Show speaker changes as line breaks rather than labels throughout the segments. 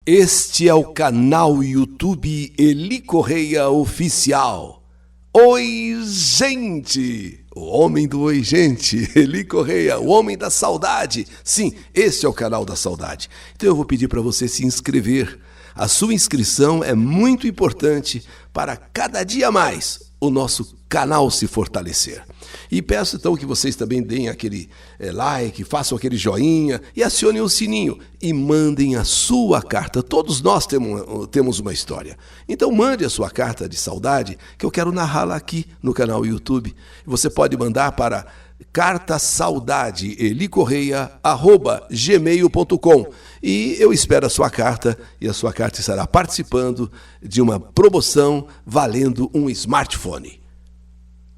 Este é o canal YouTube Eli Correia Oficial. Oi, gente! O homem do oi, gente. Eli Correia, o homem da saudade. Sim, este é o canal da saudade. Então eu vou pedir para você se inscrever. A sua inscrição é muito importante para cada dia mais o nosso canal se fortalecer. E peço então que vocês também deem aquele like, façam aquele joinha e acionem o sininho e mandem a sua carta. Todos nós temos uma história. Então mande a sua carta de saudade que eu quero narrá-la aqui no canal YouTube. Você pode mandar para cartasaudadeelicorreia@gmail.com e eu espero a sua carta e a sua carta estará participando de uma promoção valendo um smartphone.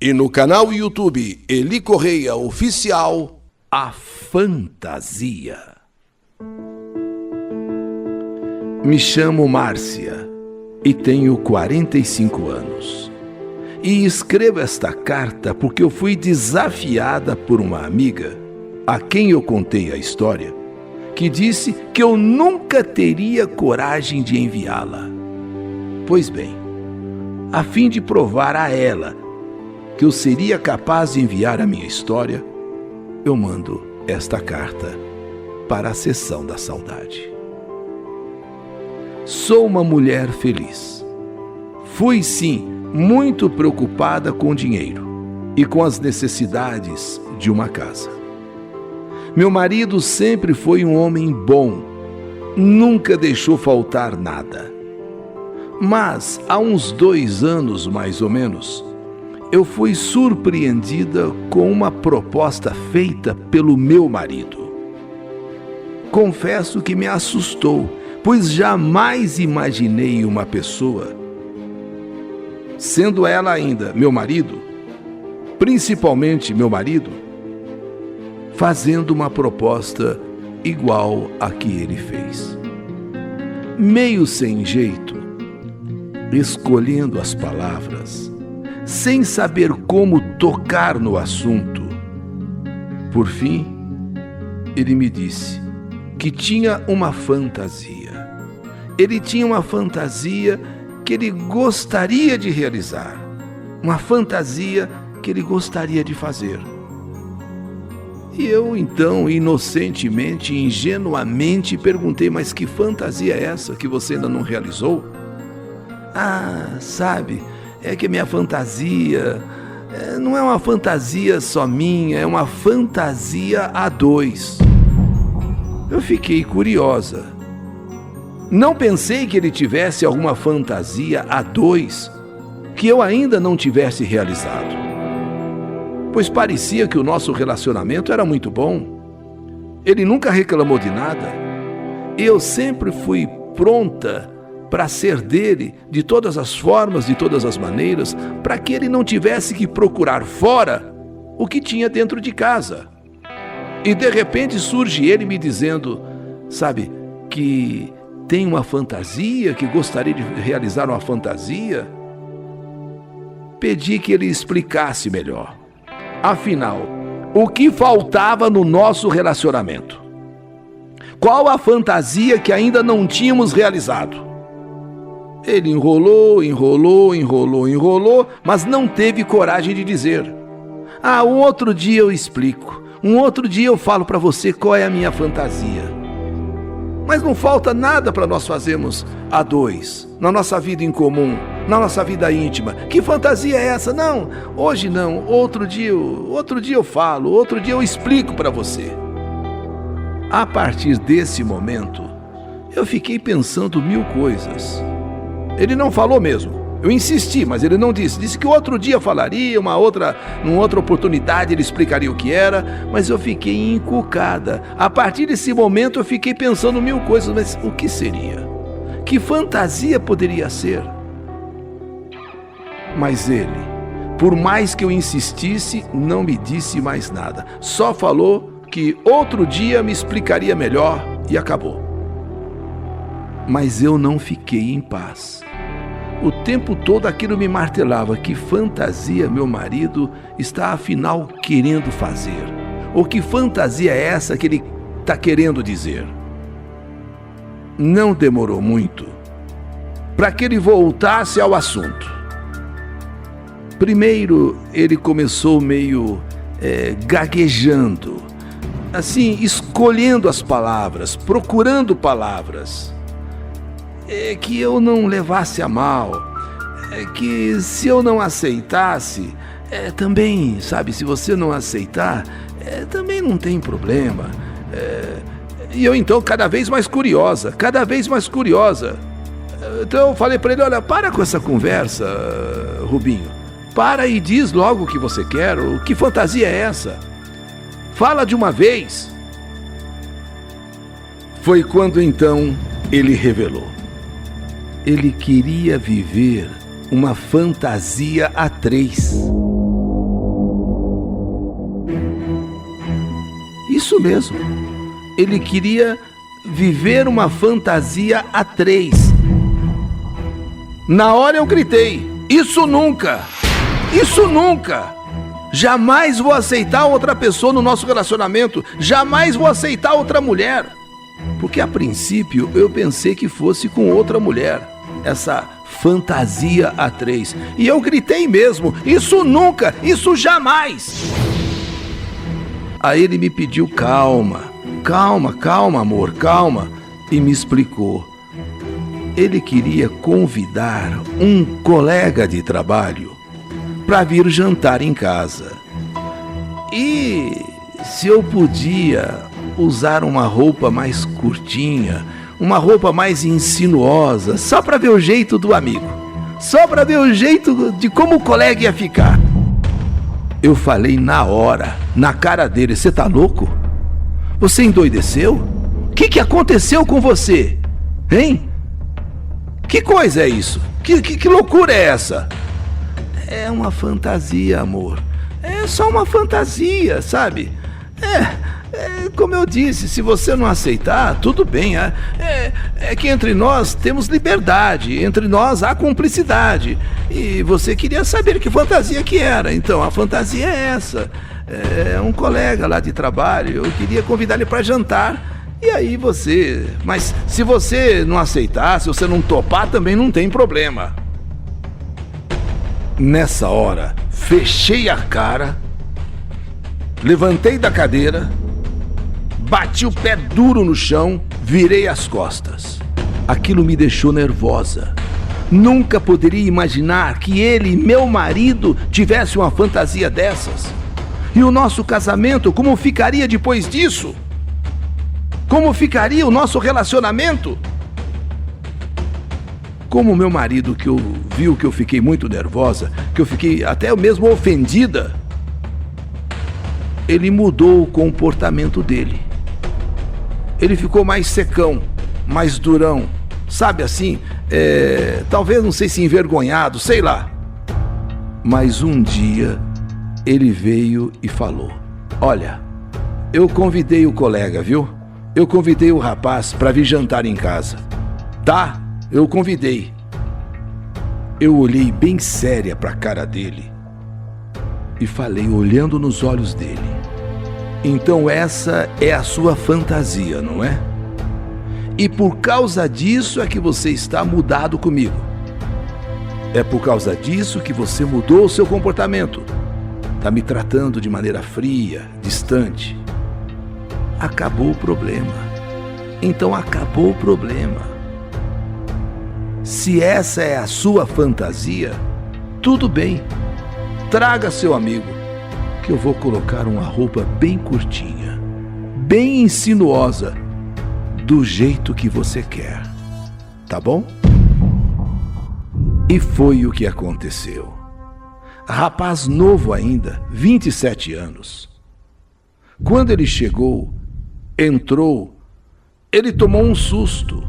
E no canal YouTube Eli Correia Oficial, a fantasia. Me chamo Márcia e tenho 45 anos. E escrevo esta carta porque eu fui desafiada por uma amiga, a quem eu contei a história, que disse que eu nunca teria coragem de enviá-la. Pois bem, a fim de provar a ela que eu seria capaz de enviar a minha história, eu mando esta carta para a sessão da saudade. Sou uma mulher feliz. Fui, sim, muito preocupada com o dinheiro e com as necessidades de uma casa. Meu marido sempre foi um homem bom, nunca deixou faltar nada. Mas, há uns 2 anos mais ou menos, eu fui surpreendida com uma proposta feita pelo meu marido. Confesso que me assustou, pois jamais imaginei uma pessoa, sendo ela ainda meu marido, principalmente meu marido, fazendo uma proposta igual a que ele fez. Meio sem jeito, escolhendo as palavras, sem saber como tocar no assunto. Por fim, ele me disse que tinha uma fantasia. Ele tinha uma fantasia que ele gostaria de realizar, uma fantasia que ele gostaria de fazer. E eu, então, inocentemente, ingenuamente, perguntei: mas que fantasia é essa que você ainda não realizou? Ah, sabe, é que minha fantasia não é uma fantasia só minha, é uma fantasia a 2. Eu fiquei curiosa. Não pensei que ele tivesse alguma fantasia a 2 que eu ainda não tivesse realizado, pois parecia que o nosso relacionamento era muito bom. Ele nunca reclamou de nada. Eu sempre fui pronta para ser dele de todas as formas, de todas as maneiras, para que ele não tivesse que procurar fora o que tinha dentro de casa. E de repente surge ele me dizendo, sabe, que tem uma fantasia, que gostaria de realizar uma fantasia. Pedi que ele explicasse melhor. Afinal, o que faltava no nosso relacionamento? Qual a fantasia que ainda não tínhamos realizado? Ele enrolou, mas não teve coragem de dizer. Ah, um outro dia eu explico. Um outro dia eu falo para você qual é a minha fantasia. Mas não falta nada para nós fazermos a 2, na nossa vida em comum, na nossa vida íntima. Que fantasia é essa? Não, hoje não, outro dia eu falo, outro dia eu explico para você. A partir desse momento, eu fiquei pensando 1000 coisas. Ele não falou mesmo. Eu insisti, mas ele não disse. Disse que outro dia falaria, numa outra oportunidade ele explicaria o que era, mas eu fiquei encucada. A partir desse momento eu fiquei pensando 1000 coisas, mas o que seria? Que fantasia poderia ser? Mas ele, por mais que eu insistisse, não me disse mais nada. Só falou que outro dia me explicaria melhor e acabou. Mas eu não fiquei em paz. O tempo todo aquilo me martelava. Que fantasia meu marido está afinal querendo fazer? Ou que fantasia é essa que ele está querendo dizer? Não demorou muito para que ele voltasse ao assunto. Primeiro, ele começou meio gaguejando, assim, escolhendo as palavras, procurando palavras que eu não levasse a mal, que se eu não aceitasse, também, sabe, se você não aceitar, também não tem problema. E eu então cada vez mais curiosa. Então eu falei para ele, olha, para com essa conversa, Rubinho. Para e diz logo o que você quer, que fantasia é essa? Fala de uma vez. Foi quando então ele revelou. Ele queria viver uma fantasia a três. Isso mesmo. Ele queria viver uma fantasia a três. Na hora eu gritei, isso nunca! Isso nunca! Jamais vou aceitar outra pessoa no nosso relacionamento. Jamais vou aceitar outra mulher. Porque a princípio eu pensei que fosse com outra mulher. Essa fantasia a três. E eu gritei mesmo, isso nunca! Isso jamais! Aí ele me pediu calma. Calma, amor, calma. E me explicou. Ele queria convidar um colega de trabalho para vir jantar em casa. E se eu podia usar uma roupa mais curtinha, uma roupa mais insinuosa, só para ver o jeito do amigo, só para ver o jeito de como o colega ia ficar. Eu falei na hora, na cara dele, você tá louco? Você endoideceu? O que aconteceu com você? Hein? Que coisa é isso? Que loucura é essa? É uma fantasia, amor. É só uma fantasia, sabe? Como eu disse, se você não aceitar, tudo bem. É que entre nós temos liberdade, entre nós há cumplicidade. E você queria saber que fantasia que era. Então, a fantasia é essa. É um colega lá de trabalho, eu queria convidar ele para jantar. E aí você... Mas se você não aceitar, se você não topar, também não tem problema. Nessa hora, fechei a cara, levantei da cadeira, bati o pé duro no chão, virei as costas. Aquilo me deixou nervosa. Nunca poderia imaginar que ele, meu marido, tivesse uma fantasia dessas. E o nosso casamento, como ficaria depois disso? Como ficaria o nosso relacionamento? Como meu marido, que viu que eu fiquei muito nervosa, que eu fiquei até mesmo ofendida, ele mudou o comportamento dele. Ele ficou mais secão, mais durão, sabe assim? Talvez, não sei se envergonhado, sei lá. Mas um dia ele veio e falou: olha, eu convidei o colega, viu? Eu convidei o rapaz para vir jantar em casa. Tá? Eu convidei. Eu olhei bem séria para a cara dele e falei, olhando nos olhos dele: então essa é a sua fantasia, não é? E por causa disso é que você está mudado comigo. É por causa disso que você mudou o seu comportamento. Está me tratando de maneira fria, distante. Acabou o problema. Então acabou o problema. Se essa é a sua fantasia, tudo bem. Traga seu amigo, que eu vou colocar uma roupa bem curtinha, bem insinuosa, do jeito que você quer. Tá bom? E foi o que aconteceu. Rapaz novo ainda, 27 anos. Quando ele chegou, entrou, ele tomou um susto.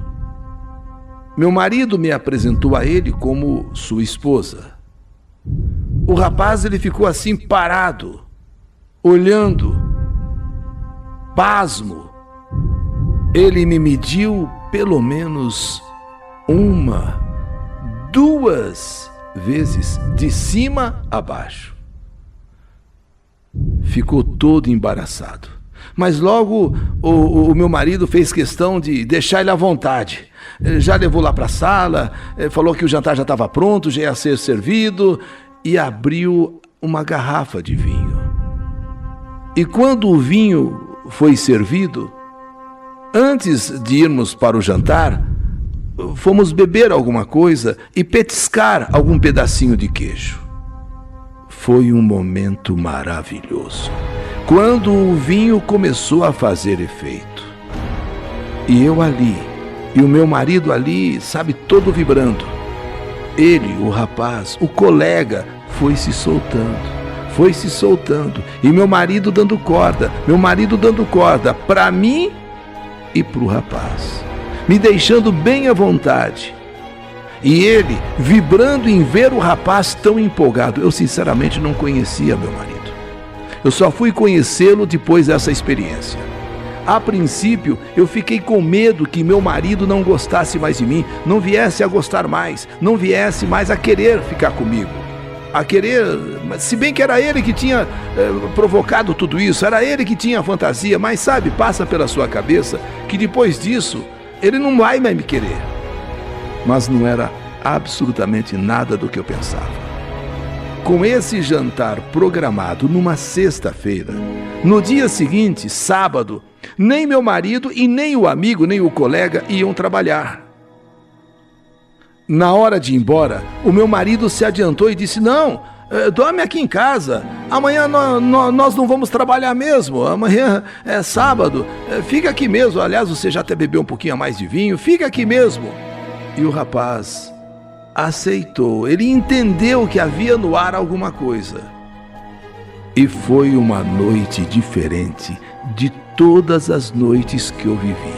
Meu marido me apresentou a ele como sua esposa. O rapaz, ele ficou assim parado, olhando, pasmo. Ele me mediu pelo menos 1, 2 vezes, de cima a baixo. Ficou todo embaraçado. mas logo o meu marido fez questão de deixar ele à vontade. Já levou lá para a sala, falou que o jantar já estava pronto, já ia ser servido, e abriu uma garrafa de vinho. E quando o vinho foi servido, antes de irmos para o jantar, fomos beber alguma coisa e petiscar algum pedacinho de queijo. Foi um momento maravilhoso, quando o vinho começou a fazer efeito. E eu ali, e o meu marido ali, sabe, todo vibrando. Ele, o rapaz, o colega, foi se soltando. E meu marido dando corda para mim e para o rapaz, me deixando bem à vontade. E ele vibrando em ver o rapaz tão empolgado. Eu sinceramente não conhecia meu marido. Eu só fui conhecê-lo depois dessa experiência. A princípio, eu fiquei com medo que meu marido não gostasse mais de mim, não viesse a gostar mais, não viesse mais a querer ficar comigo. A querer, se bem que era ele que tinha provocado tudo isso, era ele que tinha a fantasia, mas sabe, passa pela sua cabeça que depois disso, ele não vai mais me querer. Mas não era absolutamente nada do que eu pensava. Com esse jantar programado numa sexta-feira, no dia seguinte, sábado, nem meu marido e nem o amigo, nem o colega iam trabalhar. Na hora de ir embora, o meu marido se adiantou e disse: não, dorme aqui em casa, amanhã nós não vamos trabalhar mesmo, amanhã é sábado, fica aqui mesmo, aliás você já até bebeu um pouquinho a mais de vinho, fica aqui mesmo. E o rapaz aceitou, ele entendeu que havia no ar alguma coisa. E foi uma noite diferente de todas as noites que eu vivi.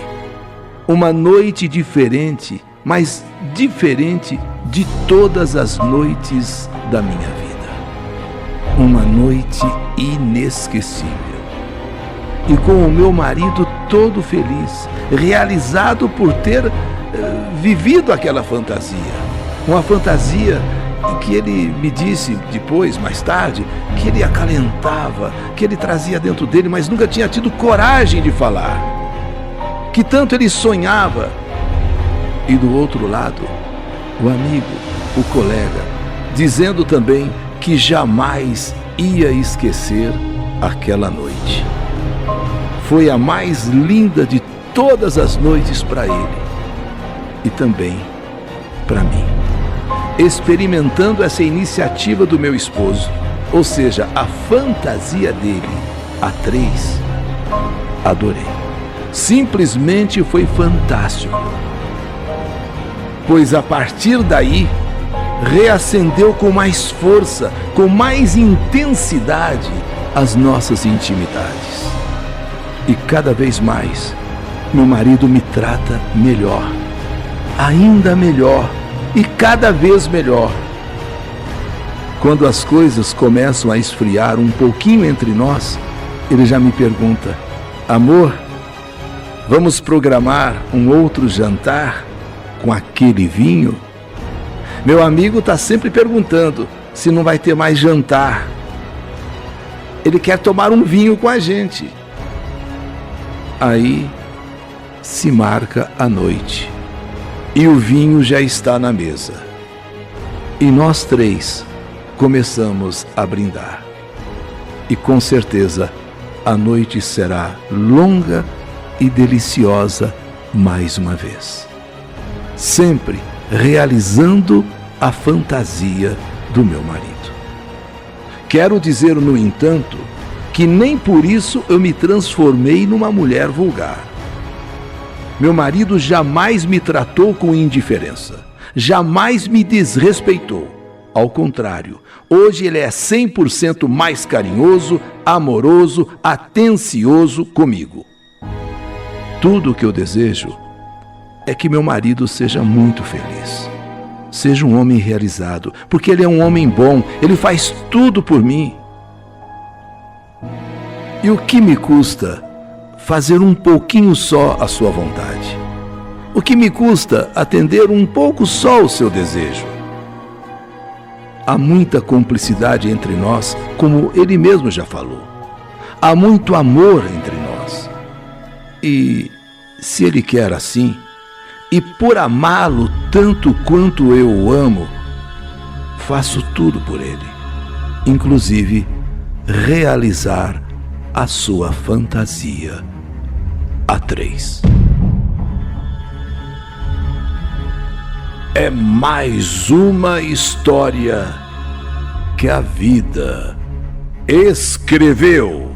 Uma noite diferente, mas diferente de todas as noites da minha vida. Uma noite inesquecível. E com o meu marido todo feliz, realizado por ter vivido aquela fantasia. Uma fantasia que ele me disse depois, mais tarde, que ele acalentava, que ele trazia dentro dele, mas nunca tinha tido coragem de falar. Que tanto ele sonhava. E do outro lado, o amigo, o colega, dizendo também que jamais ia esquecer aquela noite. Foi a mais linda de todas as noites para ele e também para mim. Experimentando essa iniciativa do meu esposo, ou seja, a fantasia dele, a três, adorei. Simplesmente foi fantástico. Pois a partir daí, reacendeu com mais força, com mais intensidade as nossas intimidades. E cada vez mais, meu marido me trata melhor, ainda melhor e cada vez melhor. Quando as coisas começam a esfriar um pouquinho entre nós, ele já me pergunta: amor, vamos programar um outro jantar com aquele vinho? Meu amigo está sempre perguntando se não vai ter mais jantar. Ele quer tomar um vinho com a gente. Aí se marca a noite e o vinho já está na mesa. E nós três começamos a brindar. E com certeza a noite será longa e deliciosa mais uma vez. Sempre realizando a fantasia do meu marido. Quero dizer, no entanto, que nem por isso eu me transformei numa mulher vulgar. Meu marido jamais me tratou com indiferença, jamais me desrespeitou. Ao contrário, hoje ele é 100% mais carinhoso, amoroso, atencioso comigo. Tudo o que eu desejo é que meu marido seja muito feliz, seja um homem realizado, porque ele é um homem bom, ele faz tudo por mim. E o que me custa fazer um pouquinho só a sua vontade? O que me custa atender um pouco só o seu desejo? Há muita cumplicidade entre nós, como ele mesmo já falou. Há muito amor entre nós. E se ele quer assim, e por amá-lo tanto quanto eu o amo, faço tudo por ele, inclusive realizar a sua fantasia a três. É mais uma história que a vida escreveu.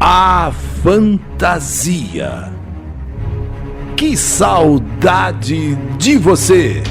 A fantasia. Que saudade de você!